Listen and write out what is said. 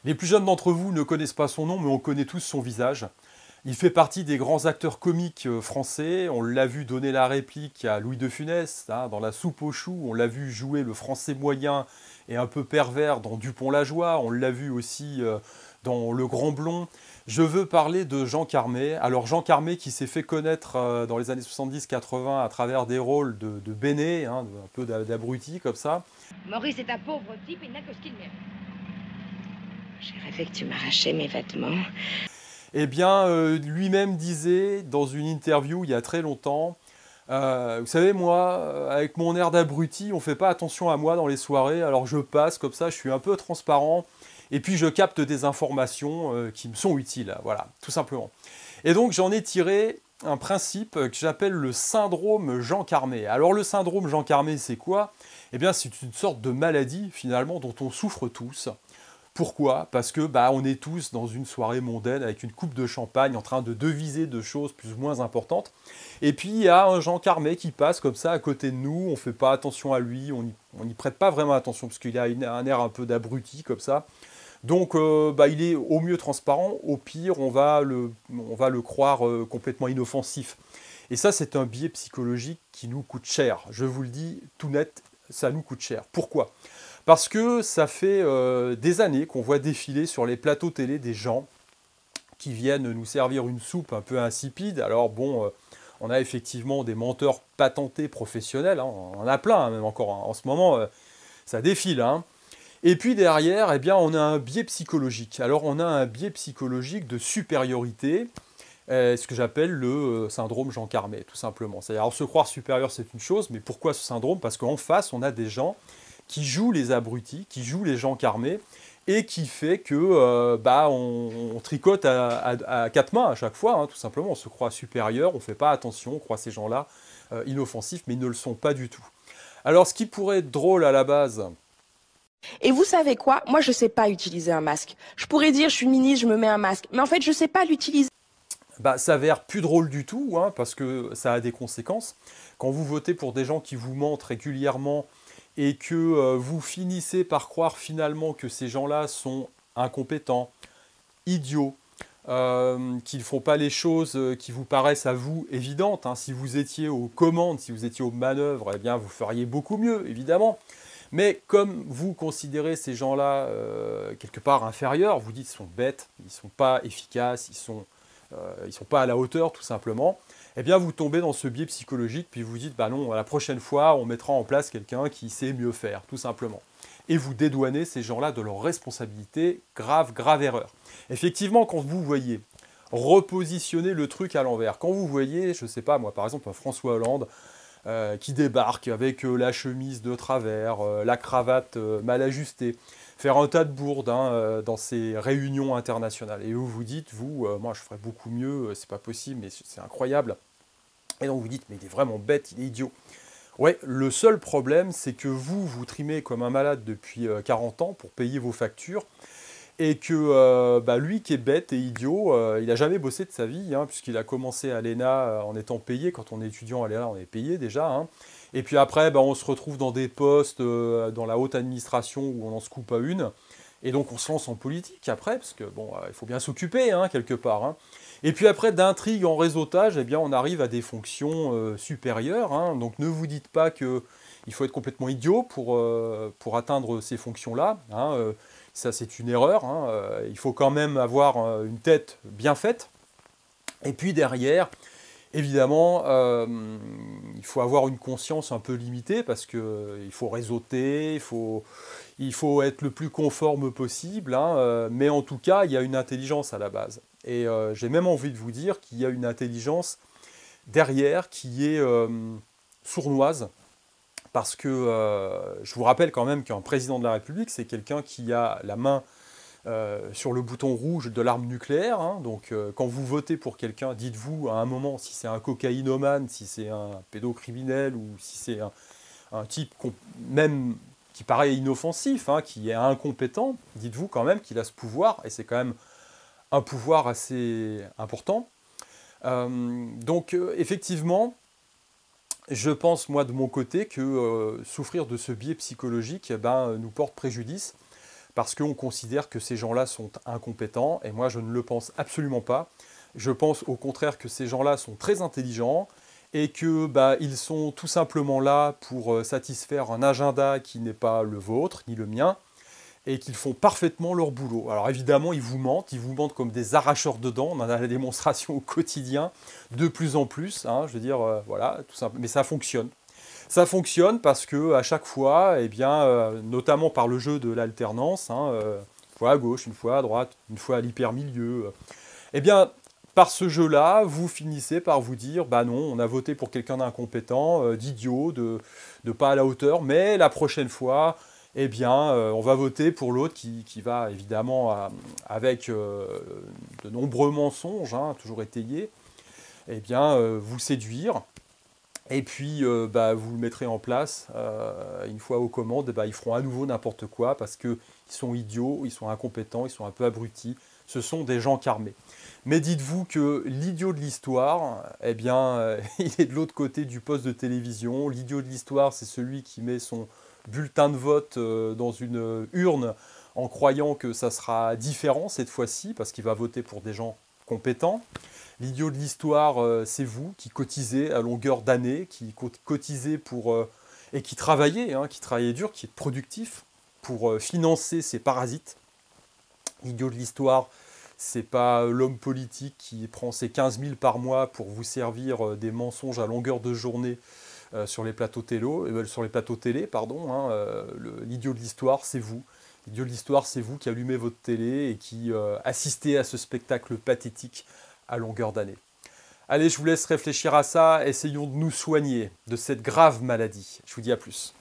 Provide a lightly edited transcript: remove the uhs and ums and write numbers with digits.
Les plus jeunes d'entre vous ne connaissent pas son nom, mais on connaît tous son visage. Il fait partie des grands acteurs comiques français. On l'a vu donner la réplique à Louis de Funès, hein, dans La Soupe aux choux. On l'a vu jouer le français moyen et un peu pervers dans Dupont-la-Joie. On l'a vu aussi dans Le Grand Blond. Je veux parler de Jean Carmet. Alors Jean Carmet qui s'est fait connaître dans les années 70-80 à travers des rôles de Béné, hein, un peu d'abruti comme ça. Maurice est un pauvre type, il n'a que ce qu'il mérite. J'ai rêvé que tu m'arrachais mes vêtements. Eh bien, lui-même disait dans une interview il y a très longtemps, vous savez, moi, avec mon air d'abruti, on ne fait pas attention à moi dans les soirées, alors je passe comme ça, je suis un peu transparent, et puis je capte des informations qui me sont utiles, voilà, tout simplement. Et donc j'en ai tiré un principe que j'appelle le syndrome Jean Carmet. Alors le syndrome Jean Carmet, c'est quoi? Eh bien, c'est une sorte de maladie, finalement, dont on souffre tous. Pourquoi? Parce que on est tous dans une soirée mondaine avec une coupe de champagne en train de deviser de choses plus ou moins importantes. Et puis il y a un Jean Carmet qui passe comme ça à côté de nous, on ne fait pas attention à lui, on n'y prête pas vraiment attention parce qu'il a un air un peu d'abruti comme ça. Donc il est au mieux transparent, au pire on va le croire complètement inoffensif. Et ça c'est un biais psychologique qui nous coûte cher. Je vous le dis tout net, ça nous coûte cher. Pourquoi? Parce que ça fait des années qu'on voit défiler sur les plateaux télé des gens qui viennent nous servir une soupe un peu insipide. Alors bon, on a effectivement des menteurs patentés professionnels, hein, on en a plein hein, même encore en ce moment, ça défile. Hein. Et puis derrière, eh bien, on a un biais psychologique. Alors on a un biais psychologique de supériorité, ce que j'appelle le syndrome Jean Carmet, tout simplement. C'est-à-dire, alors, se croire supérieur, c'est une chose, mais pourquoi ce syndrome? Parce qu'en face, on a des gens qui jouent les abrutis, qui jouent les Jean Carmet, et qui fait que on tricote à quatre mains à chaque fois, hein, tout simplement. On se croit supérieur, on ne fait pas attention, on croit ces gens-là inoffensifs, mais ils ne le sont pas du tout. Alors, ce qui pourrait être drôle à la base... Et vous savez quoi? Moi, je ne sais pas utiliser un masque. Je pourrais dire, je suis ministre, je me mets un masque. Mais en fait, je ne sais pas l'utiliser. Ça s'avère plus drôle du tout, hein, parce que ça a des conséquences. Quand vous votez pour des gens qui vous mentent régulièrement et que vous finissez par croire finalement que ces gens-là sont incompétents, idiots, qu'ils ne font pas les choses qui vous paraissent à vous évidentes. Hein. Si vous étiez aux commandes, si vous étiez aux manœuvres, eh bien vous feriez beaucoup mieux, évidemment. Mais comme vous considérez ces gens-là quelque part inférieurs, vous dites qu'ils sont bêtes, ils ne sont pas efficaces, ils ne sont pas à la hauteur tout simplement, eh bien vous tombez dans ce biais psychologique, puis vous dites, non, la prochaine fois, on mettra en place quelqu'un qui sait mieux faire, tout simplement. Et vous dédouanez ces gens-là de leur responsabilité, grave, grave erreur. Effectivement, quand vous voyez repositionner le truc à l'envers, quand vous voyez, je ne sais pas moi, par exemple, un François Hollande qui débarque avec la chemise de travers, la cravate mal ajustée, faire un tas de bourdes dans ces réunions internationales. Et vous vous dites, moi je ferais beaucoup mieux, c'est pas possible, mais c'est incroyable. Et donc vous dites, mais il est vraiment bête, il est idiot. Ouais, le seul problème, c'est que vous trimez comme un malade depuis 40 ans pour payer vos factures, et que lui qui est bête et idiot, il n'a jamais bossé de sa vie, hein, puisqu'il a commencé à l'ENA en étant payé. Quand on est étudiant à l'ENA, on est payé déjà. Hein. Et puis après, on se retrouve dans des postes dans la haute administration où on en se coupe à une. Et donc on se lance en politique après, parce que il faut bien s'occuper hein, quelque part. Hein. Et puis après, d'intrigue en réseautage, eh bien, on arrive à des fonctions supérieures. Hein. Donc ne vous dites pas qu'il faut être complètement idiot pour atteindre ces fonctions-là. Hein. Ça, c'est une erreur. Hein. Il faut quand même avoir une tête bien faite. Et puis derrière, évidemment, il faut avoir une conscience un peu limitée parce qu'il faut réseauter, il faut être le plus conforme possible. Hein. Mais en tout cas, il y a une intelligence à la base. Et j'ai même envie de vous dire qu'il y a une intelligence derrière qui est sournoise. Parce que je vous rappelle quand même qu'un président de la République, c'est quelqu'un qui a la main sur le bouton rouge de l'arme nucléaire. Hein. Donc quand vous votez pour quelqu'un, dites-vous à un moment si c'est un cocaïnomane, si c'est un pédocriminel ou si c'est un type même qui paraît inoffensif, hein, qui est incompétent, dites-vous quand même qu'il a ce pouvoir, et c'est quand même un pouvoir assez important. Donc effectivement, je pense, moi, de mon côté, que souffrir de ce biais psychologique nous porte préjudice parce qu'on considère que ces gens-là sont incompétents, et moi je ne le pense absolument pas. Je pense au contraire que ces gens-là sont très intelligents, et que ils sont tout simplement là pour satisfaire un agenda qui n'est pas le vôtre, ni le mien, et qu'ils font parfaitement leur boulot. Alors évidemment, ils vous mentent comme des arracheurs de dents, on en a la démonstration au quotidien, de plus en plus, hein, je veux dire, voilà, tout simplement, mais ça fonctionne. Ça fonctionne parce que à chaque fois, eh bien, notamment par le jeu de l'alternance, hein, une fois à gauche, une fois à droite, une fois à l'hyper-milieu, eh bien, par ce jeu-là, vous finissez par vous dire, bah non, on a voté pour quelqu'un d'incompétent, d'idiot, de pas à la hauteur, mais la prochaine fois, eh bien, on va voter pour l'autre qui va évidemment, avec de nombreux mensonges, hein, toujours étayés, eh bien, vous séduire. Et puis, vous le mettrez en place. Une fois aux commandes, ils feront à nouveau n'importe quoi parce qu'ils sont idiots, ils sont incompétents, ils sont un peu abrutis. Ce sont des gens carmés. Mais dites-vous que l'idiot de l'histoire, eh bien, il est de l'autre côté du poste de télévision. L'idiot de l'histoire, c'est celui qui met son bulletin de vote dans une urne en croyant que ça sera différent cette fois-ci parce qu'il va voter pour des gens compétents. L'idiot de l'histoire, c'est vous qui cotisez à longueur d'année, qui cotisez et qui travaillez dur, qui êtes productif pour financer ces parasites. L'idiot de l'histoire, c'est pas l'homme politique qui prend ses 15 000 par mois pour vous servir des mensonges à longueur de journée sur les plateaux télé, l'idiot de l'histoire, c'est vous. L'idiot de l'histoire, c'est vous qui allumez votre télé et qui assistez à ce spectacle pathétique à longueur d'année. Allez, je vous laisse réfléchir à ça. Essayons de nous soigner de cette grave maladie. Je vous dis à plus.